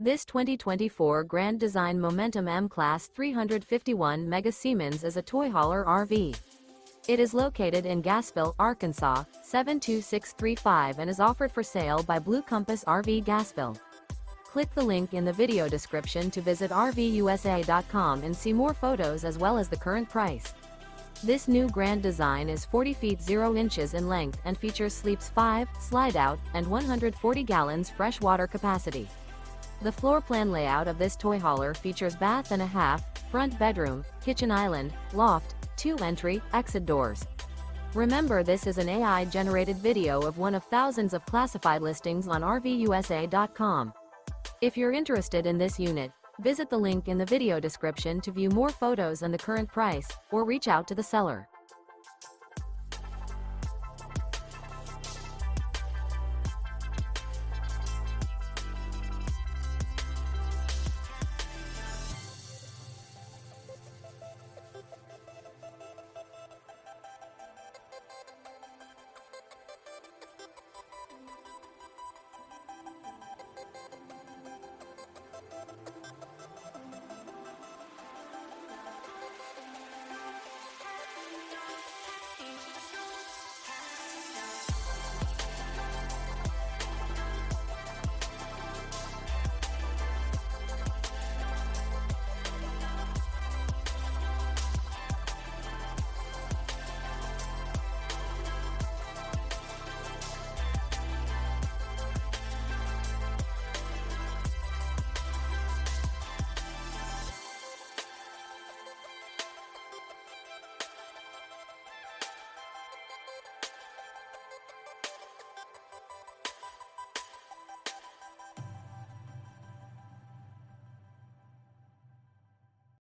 This 2024 Grand Design Momentum M-Class 351 Mega Siemens is a toy hauler RV. It is located in Gassville, Arkansas, 72635 and is offered for sale by Blue Compass RV Gassville. Click the link in the video description to visit RVUSA.com and see more photos as well as the current price. This new Grand Design is 40 feet 0 inches in length and features sleeps 5, slide-out, and 140 gallons fresh water capacity. The floor plan layout of this toy hauler features bath and a half, front bedroom, kitchen island, loft, 2 entry, exit doors. Remember, this is an AI-generated video of one of thousands of classified listings on RVUSA.com. If you're interested in this unit, visit the link in the video description to view more photos and the current price, or reach out to the seller.